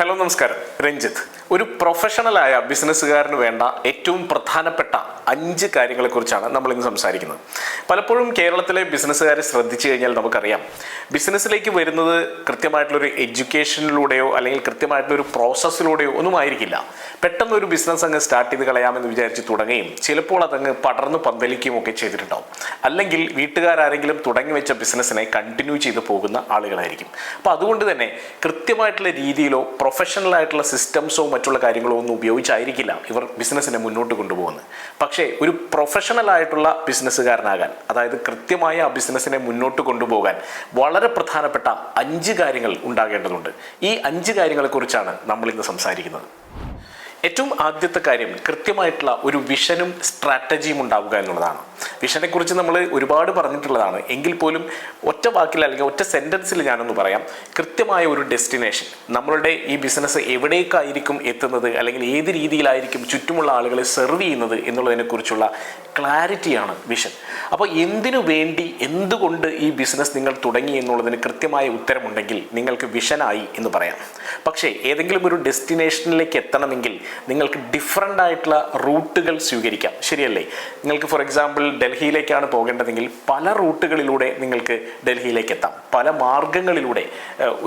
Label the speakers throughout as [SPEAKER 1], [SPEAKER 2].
[SPEAKER 1] Hello നമസ്കാരം, രഞ്ജിത്ത്. ഒരു പ്രൊഫഷണലായ ബിസിനസ്സുകാരന് വേണ്ട ഏറ്റവും പ്രധാനപ്പെട്ട 5 കാര്യങ്ങളെക്കുറിച്ചാണ് നമ്മൾ ഇന്ന് സംസാരിക്കുന്നത്. പലപ്പോഴും കേരളത്തിലെ ബിസിനസ്സുകാരെ ശ്രദ്ധിച്ചു കഴിഞ്ഞാൽ നമുക്കറിയാം, ബിസിനസ്സിലേക്ക് വരുന്നത് കൃത്യമായിട്ടുള്ളൊരു എഡ്യൂക്കേഷനിലൂടെയോ അല്ലെങ്കിൽ കൃത്യമായിട്ടുള്ളൊരു പ്രോസസ്സിലൂടെയോ ഒന്നും ആയിരിക്കില്ല. പെട്ടെന്ന് ഒരു ബിസിനസ് അങ്ങ് സ്റ്റാർട്ട് ചെയ്ത് കളയാമെന്ന് വിചാരിച്ച് തുടങ്ങുകയും ചിലപ്പോൾ അതങ്ങ് പടർന്ന് പന്തലിക്കുകയും ഒക്കെ ചെയ്തിട്ടുണ്ടാവും. അല്ലെങ്കിൽ വീട്ടുകാരെങ്കിലും തുടങ്ങി വെച്ച ബിസിനസ്സിനെ കണ്ടിന്യൂ ചെയ്ത് പോകുന്ന ആളുകളായിരിക്കും. അപ്പോൾ അതുകൊണ്ട് തന്നെ കൃത്യമായിട്ടുള്ള രീതിയിലോ പ്രൊഫഷണലായിട്ടുള്ള സിസ്റ്റംസോ മറ്റുള്ള കാര്യങ്ങളോ ഒന്നും ഉപയോഗിച്ചായിരിക്കില്ല ഇവർ ബിസിനസ്സിനെ മുന്നോട്ട് കൊണ്ടുപോകുന്നത്. പക്ഷേ ഒരു പ്രൊഫഷണലായിട്ടുള്ള ബിസിനസ്സുകാരനാകാൻ, അതായത് കൃത്യമായ ആ ബിസിനസ്സിനെ മുന്നോട്ട് കൊണ്ടുപോകാൻ വളരെ പ്രധാനപ്പെട്ട 5 കാര്യങ്ങൾ ഉണ്ടാകേണ്ടതുണ്ട്. ഈ 5 കാര്യങ്ങളെക്കുറിച്ചാണ് നമ്മൾ ഇന്ന് സംസാരിക്കുന്നത്. ഏറ്റവും ആദ്യത്തെ കാര്യം കൃത്യമായിട്ടുള്ള ഒരു വിഷനും സ്ട്രാറ്റജിയും ഉണ്ടാവുക എന്നുള്ളതാണ്. വിഷനെക്കുറിച്ച് നമ്മൾ ഒരുപാട് പറഞ്ഞിട്ടുള്ളതാണ്. എങ്കിൽ പോലും ഒറ്റ വാക്കിൽ അല്ലെങ്കിൽ ഒറ്റ സെൻറ്റൻസിൽ ഞാനൊന്ന് പറയാം. കൃത്യമായ ഒരു ഡെസ്റ്റിനേഷൻ, നമ്മളുടെ ഈ ബിസിനസ് എവിടേക്കായിരിക്കും എത്തുന്നത് അല്ലെങ്കിൽ ഏത് രീതിയിലായിരിക്കും ചുറ്റുമുള്ള ആളുകളെ സെർവ് ചെയ്യുന്നത് എന്നുള്ളതിനെക്കുറിച്ചുള്ള ക്ലാരിറ്റിയാണ് വിഷൻ. അപ്പോൾ എന്തിനു വേണ്ടി, എന്തുകൊണ്ട് ഈ ബിസിനസ് നിങ്ങൾ തുടങ്ങി എന്നുള്ളതിന് കൃത്യമായ ഉത്തരമുണ്ടെങ്കിൽ നിങ്ങൾക്ക് വിഷനായി എന്ന് പറയാം. പക്ഷേ ഏതെങ്കിലും ഒരു ഡെസ്റ്റിനേഷനിലേക്ക് എത്തണമെങ്കിൽ നിങ്ങൾക്ക് ഡിഫറൻ്റ് ആയിട്ടുള്ള റൂട്ടുകൾ സ്വീകരിക്കാം, ശരിയല്ലേ? നിങ്ങൾക്ക് ഫോർ എക്സാമ്പിൾ ഡൽഹിയിലേക്കാണ് പോകേണ്ടതെങ്കിൽ പല റൂട്ടുകളിലൂടെ നിങ്ങൾക്ക് ഡൽഹിയിലേക്ക് എത്താം. പല മാർഗങ്ങളിലൂടെ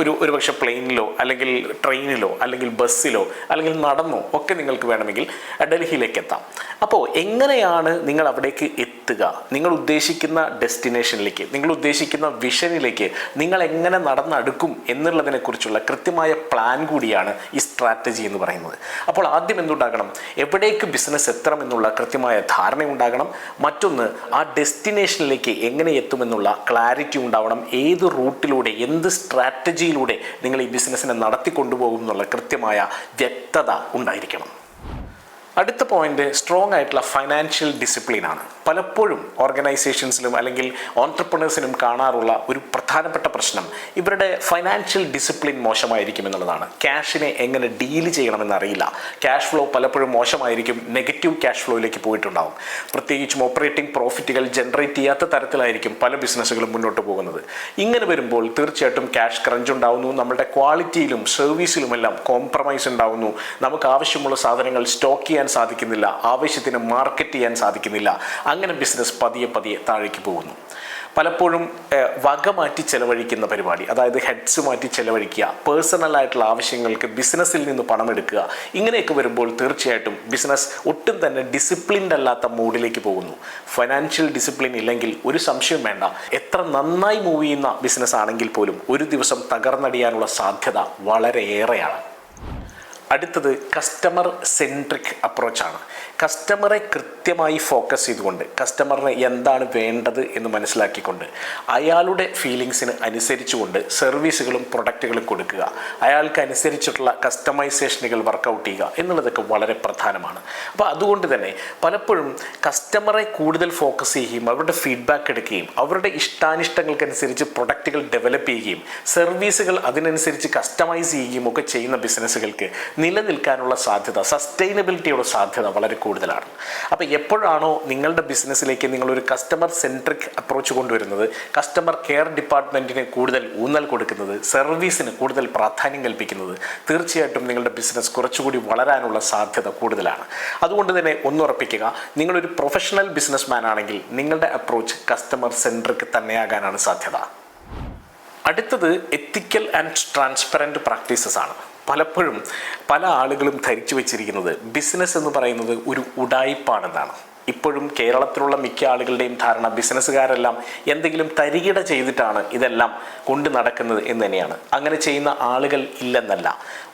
[SPEAKER 1] ഒരു പക്ഷേ പ്ലെയിനിലോ അല്ലെങ്കിൽ ട്രെയിനിലോ അല്ലെങ്കിൽ ബസ്സിലോ അല്ലെങ്കിൽ നടന്നോ ഒക്കെ നിങ്ങൾക്ക് വേണമെങ്കിൽ ഡൽഹിയിലേക്ക് എത്താം. അപ്പോൾ എങ്ങനെയാണ് നിങ്ങൾ അവിടേക്ക് എത്തുക? നിങ്ങൾ ഉദ്ദേശിക്കുന്ന ഡെസ്റ്റിനേഷനിലേക്ക്, നിങ്ങൾ ഉദ്ദേശിക്കുന്ന വിഷനിലേക്ക് നിങ്ങൾ എങ്ങനെ നടന്നടുക്കും എന്നുള്ളതിനെക്കുറിച്ചുള്ള കൃത്യമായ പ്ലാൻ കൂടിയാണ് ഈ സ്ട്രാറ്റജി എന്ന് പറയുന്നത്. അപ്പോൾ ആദ്യം എന്തുണ്ടാകണം? എവിടേക്ക് ബിസിനസ് എത്തണം എന്നുള്ള കൃത്യമായ ധാരണ ഉണ്ടാകണം. മറ്റൊന്ന്, ആ ഡെസ്റ്റിനേഷനിലേക്ക് എങ്ങനെ എത്തുമെന്നുള്ള ക്ലാരിറ്റി ഉണ്ടാവണം. ഏത് റൂട്ടിലൂടെ, എന്ത് സ്ട്രാറ്റജിയിലൂടെ നിങ്ങൾ ഈ ബിസിനസ്സിനെ നടത്തിക്കൊണ്ടുപോകും എന്നുള്ള കൃത്യമായ വ്യക്തത ഉണ്ടായിരിക്കണം. അടുത്ത പോയിന്റ് സ്ട്രോങ് ആയിട്ടുള്ള ഫൈനാൻഷ്യൽ ഡിസിപ്ലിനാണ്. പലപ്പോഴും ഓർഗനൈസേഷൻസിലും അല്ലെങ്കിൽ ഓൺട്രപ്രണേഴ്സിനും കാണാറുള്ള ഒരു പ്രധാനപ്പെട്ട പ്രശ്നം ഇവരുടെ ഫൈനാൻഷ്യൽ ഡിസിപ്ലിൻ മോശമായിരിക്കും എന്നുള്ളതാണ്. ക്യാഷിനെ എങ്ങനെ ഡീല് ചെയ്യണമെന്നറിയില്ല. ക്യാഷ് ഫ്ലോ പലപ്പോഴും മോശമായിരിക്കും, നെഗറ്റീവ് ക്യാഷ് ഫ്ലോയിലേക്ക് പോയിട്ടുണ്ടാവും. പ്രത്യേകിച്ചും ഓപ്പറേറ്റിംഗ് പ്രോഫിറ്റുകൾ ജനറേറ്റ് ചെയ്യാത്ത തരത്തിലായിരിക്കും പല ബിസിനസ്സുകളും മുന്നോട്ട് പോകുന്നത്. ഇങ്ങനെ വരുമ്പോൾ തീർച്ചയായിട്ടും ക്യാഷ് ക്രഞ്ച് ഉണ്ടാവുന്നു, നമ്മുടെ ക്വാളിറ്റിയിലും സർവീസിലുമെല്ലാം കോംപ്രമൈസ് ഉണ്ടാവുന്നു. നമുക്ക് ആവശ്യമുള്ള സാധനങ്ങൾ സ്റ്റോക്ക് ചെയ്യാൻ സാധിക്കുന്നില്ല, ആവശ്യത്തിന് മാർക്കറ്റ് ചെയ്യാൻ സാധിക്കുന്നില്ല. അങ്ങനെ ബിസിനസ് പതിയെ താഴേക്ക് പോകുന്നു. പലപ്പോഴും വക മാറ്റി ചെലവഴിക്കുന്ന പരിപാടി, അതായത് ഹെഡ്സ് മാറ്റി ചെലവഴിക്കുക, പേഴ്സണലായിട്ടുള്ള ആവശ്യങ്ങൾക്ക് ബിസിനസ്സിൽ നിന്ന് പണമെടുക്കുക, ഇങ്ങനെയൊക്കെ വരുമ്പോൾ തീർച്ചയായിട്ടും ബിസിനസ് ഒട്ടും തന്നെ ഡിസിപ്ലിൻഡ് അല്ലാത്ത മൂഡിലേക്ക് പോകുന്നു. ഫൈനാൻഷ്യൽ ഡിസിപ്ലിൻ ഇല്ലെങ്കിൽ ഒരു സംശയം വേണ്ട, എത്ര നന്നായി മൂവ് ചെയ്യുന്ന ബിസിനസ് ആണെങ്കിൽ പോലും ഒരു ദിവസം തകർന്നടിയാനുള്ള സാധ്യത വളരെയേറെയാണ്. അടുത്തത് കസ്റ്റമർ സെൻട്രിക് അപ്രോച്ചാണ്. കസ്റ്റമറെ കൃത്യമായി ഫോക്കസ് ചെയ്തുകൊണ്ട്, കസ്റ്റമറിന് എന്താണ് വേണ്ടത് എന്ന് മനസ്സിലാക്കിക്കൊണ്ട്, അയാളുടെ ഫീലിങ്സിന് അനുസരിച്ചുകൊണ്ട് സർവീസുകളും പ്രൊഡക്റ്റുകളും കൊടുക്കുക, അയാൾക്ക് അനുസരിച്ചിട്ടുള്ള കസ്റ്റമൈസേഷനുകൾ വർക്കൗട്ട് ചെയ്യുക എന്നുള്ളതൊക്കെ വളരെ പ്രധാനമാണ്. അപ്പോൾ അതുകൊണ്ട് തന്നെ പലപ്പോഴും കസ്റ്റമറെ കൂടുതൽ ഫോക്കസ് ചെയ്യുകയും അവരുടെ ഫീഡ്ബാക്ക് എടുക്കുകയും അവരുടെ ഇഷ്ടാനിഷ്ടങ്ങൾക്കനുസരിച്ച് പ്രൊഡക്റ്റുകൾ ഡെവലപ്പ് ചെയ്യുകയും സർവീസുകൾ അതിനനുസരിച്ച് കസ്റ്റമൈസ് ചെയ്യുകയും ഒക്കെ ചെയ്യുന്ന ബിസിനസ്സുകൾക്ക് നിലനിൽക്കാനുള്ള സാധ്യത, സസ്റ്റൈനബിലിറ്റിയുടെ സാധ്യത വളരെ കൂടുതലാണ്. അപ്പോൾ എപ്പോഴാണോ നിങ്ങളുടെ ബിസിനസ്സിലേക്ക് നിങ്ങളൊരു കസ്റ്റമർ സെൻട്രിക് അപ്രോച്ച് കൊണ്ടുവരുന്നത്, കസ്റ്റമർ കെയർ ഡിപ്പാർട്ട്മെൻറ്റിന് കൂടുതൽ ഊന്നൽ കൊടുക്കുന്നത്, സർവീസിന് കൂടുതൽ പ്രാധാന്യം കൽപ്പിക്കുന്നത്, തീർച്ചയായിട്ടും നിങ്ങളുടെ ബിസിനസ് കുറച്ചുകൂടി വളരാനുള്ള സാധ്യത കൂടുതലാണ്. അതുകൊണ്ട് തന്നെ ഒന്നുറപ്പിക്കുക, നിങ്ങളൊരു പ്രൊഫഷണൽ ബിസിനസ്മാൻ ആണെങ്കിൽ നിങ്ങളുടെ അപ്രോച്ച് കസ്റ്റമർ സെൻട്രിക് തന്നെയാകാനാണ് സാധ്യത. അടുത്തത് എത്തിക്കൽ ആൻഡ് ട്രാൻസ്പെറൻറ്റ് പ്രാക്ടീസസ് ആണ്. പലപ്പോഴും പല ആളുകളും ധരിച്ചു വച്ചിരിക്കുന്നത് ബിസിനസ് എന്ന് പറയുന്നത് ഒരു ഉഡായിപ്പാണെന്നാണ്. ഇപ്പോഴും കേരളത്തിലുള്ള മിക്ക ആളുകളുടെയും ധാരണ ബിസിനസ്സുകാരെല്ലാം എന്തെങ്കിലും തരികിട ചെയ്തിട്ടാണ് ഇതെല്ലാം കൊണ്ടു നടക്കുന്നത് എന്ന് തന്നെയാണ്. അങ്ങനെ ചെയ്യുന്ന ആളുകൾ ഇല്ലെന്നല്ല.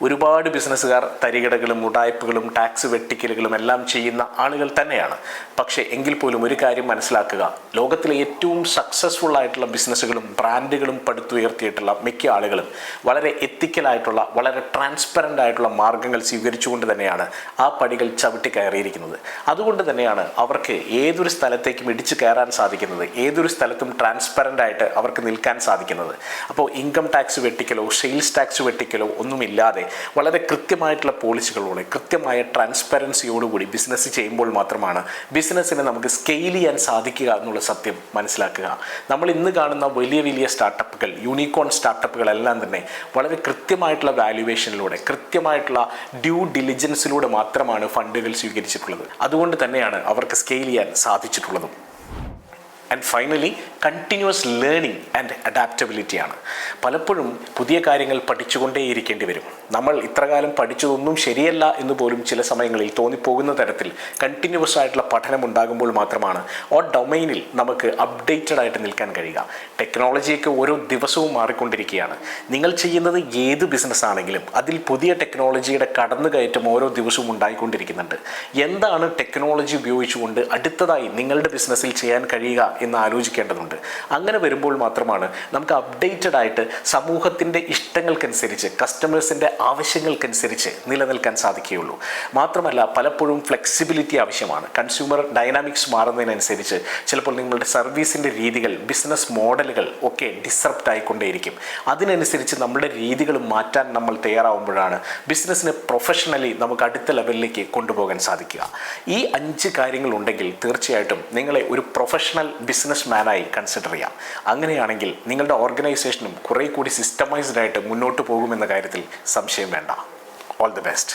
[SPEAKER 1] ഒരുപാട് ബിസിനസ്സുകാർ തരികിടകളും ഉഡായ്പകളും ടാക്സ് വെട്ടിക്കലുകളും എല്ലാം ചെയ്യുന്ന ആളുകൾ തന്നെയാണ്. പക്ഷേ എങ്കിൽ പോലും ഒരു കാര്യം മനസ്സിലാക്കുക, ലോകത്തിലെ ഏറ്റവും സക്സസ്ഫുൾ ആയിട്ടുള്ള ബിസിനസ്സുകളും ബ്രാൻഡുകളും പടുത്തുയർത്തിയിട്ടുള്ള മിക്ക ആളുകളും വളരെ എത്തിക്കലായിട്ടുള്ള, വളരെ ട്രാൻസ്പെറൻ്റ് ആയിട്ടുള്ള മാർഗ്ഗങ്ങൾ സ്വീകരിച്ചുകൊണ്ട് തന്നെയാണ് ആ പടികൾ ചവിട്ടി കയറിയിരിക്കുന്നത്. അതുകൊണ്ട് തന്നെയാണ് അവർക്ക് ഏതൊരു സ്ഥലത്തേക്കും ഇടിച്ചു കയറാൻ സാധിക്കുന്നത്, ഏതൊരു സ്ഥലത്തും ട്രാൻസ്പെറൻ്റ് ആയിട്ട് അവർക്ക് നിൽക്കാൻ സാധിക്കുന്നത്. അപ്പോൾ ഇൻകം ടാക്സ് വെട്ടിക്കലോ സെയിൽസ് ടാക്സ് വെട്ടിക്കലോ ഒന്നുമില്ലാതെ വളരെ കൃത്യമായിട്ടുള്ള പോളിസികളോടെ കൃത്യമായ ട്രാൻസ്പെറൻസിയോടുകൂടി ബിസിനസ് ചെയ്യുമ്പോൾ മാത്രമാണ് ബിസിനസ്സിനെ നമുക്ക് സ്കെയിൽ ചെയ്യാൻ സാധിക്കുക എന്നുള്ള സത്യം മനസ്സിലാക്കുക. നമ്മൾ ഇന്ന് കാണുന്ന വലിയ വലിയ സ്റ്റാർട്ടപ്പുകൾ, യൂണിക്കോൺ സ്റ്റാർട്ടപ്പുകളെല്ലാം തന്നെ വളരെ കൃത്യമായിട്ടുള്ള വാല്യുവേഷനിലൂടെ, കൃത്യമായിട്ടുള്ള ഡ്യൂ ഡിലിജൻസിലൂടെ മാത്രമാണ് ഫണ്ടുകൾ സ്വീകരിച്ചിട്ടുള്ളത്. അതുകൊണ്ട് തന്നെയാണ് അവർക്ക് സ്കെയിൽ ചെയ്യാൻ സാധിച്ചിട്ടുള്ളതും. And finally continuous learning and അഡാപ്റ്റബിലിറ്റിയാണ്. പലപ്പോഴും പുതിയ കാര്യങ്ങൾ പഠിച്ചുകൊണ്ടേയിരിക്കേണ്ടി വരും. നമ്മൾ ഇത്രകാലം പഠിച്ചതൊന്നും ശരിയല്ല എന്ന് പോലും ചില സമയങ്ങളിൽ തോന്നിപ്പോകുന്ന തരത്തിൽ കണ്ടിന്യൂസ് ആയിട്ടുള്ള പഠനം ഉണ്ടാകുമ്പോൾ മാത്രമാണ് ആ ഡൊമൈനിൽ നമുക്ക് അപ്ഡേറ്റഡ് ആയിട്ട് നിൽക്കാൻ കഴിയുക. ടെക്നോളജിയൊക്കെ ഓരോ ദിവസവും മാറിക്കൊണ്ടിരിക്കുകയാണ്. നിങ്ങൾ ചെയ്യുന്നത് ഏത് ബിസിനസ് ആണെങ്കിലും അതിൽ പുതിയ ടെക്നോളജിയുടെ കടന്നുകയറ്റം ഓരോ ദിവസവും ഉണ്ടായിക്കൊണ്ടിരിക്കുന്നുണ്ട്. എന്താണ് ടെക്നോളജി ഉപയോഗിച്ചുകൊണ്ട് അടുത്തതായി നിങ്ങളുടെ ബിസിനസ്സിൽ ചെയ്യാൻ കഴിയുക എന്ന് ആലോചിക്കേണ്ടതുണ്ട്. അങ്ങനെ വരുമ്പോൾ മാത്രമാണ് നമുക്ക് അപ്ഡേറ്റഡ് ആയിട്ട് സമൂഹത്തിൻ്റെ ഇഷ്ടങ്ങൾക്കനുസരിച്ച്, കസ്റ്റമേഴ്സിൻ്റെ ആവശ്യങ്ങൾക്കനുസരിച്ച് നിലനിൽക്കാൻ സാധിക്കുകയുള്ളൂ. മാത്രമല്ല പലപ്പോഴും ഫ്ലെക്സിബിലിറ്റി ആവശ്യമാണ്. കൺസ്യൂമർ ഡൈനാമിക്സ് മാറുന്നതിനനുസരിച്ച് ചിലപ്പോൾ നിങ്ങളുടെ സർവീസിൻ്റെ രീതികൾ, ബിസിനസ് മോഡലുകൾ ഒക്കെ ഡിസ്റപ്റ്റ് ആയിക്കൊണ്ടേയിരിക്കും. അതിനനുസരിച്ച് നമ്മുടെ രീതികൾ മാറ്റാൻ നമ്മൾ തയ്യാറാവുമ്പോഴാണ് ബിസിനസ്സിനെ പ്രൊഫഷണലി നമുക്ക് അടുത്ത ലെവലിലേക്ക് കൊണ്ടുപോകാൻ സാധിക്കുക. ഈ 5 കാര്യങ്ങളുണ്ടെങ്കിൽ തീർച്ചയായിട്ടും നിങ്ങളെ ഒരു പ്രൊഫഷണൽ ബിസിനസ് മാനായി കൺസിഡർ ചെയ്യാം. അങ്ങനെയാണെങ്കിൽ നിങ്ങളുടെ ഓർഗനൈസേഷനും കുറേ കൂടി സിസ്റ്റമൈസ്ഡ് ആയിട്ട് മുന്നോട്ട് പോകുമെന്ന കാര്യത്തിൽ സംശയം വേണ്ട. All the best.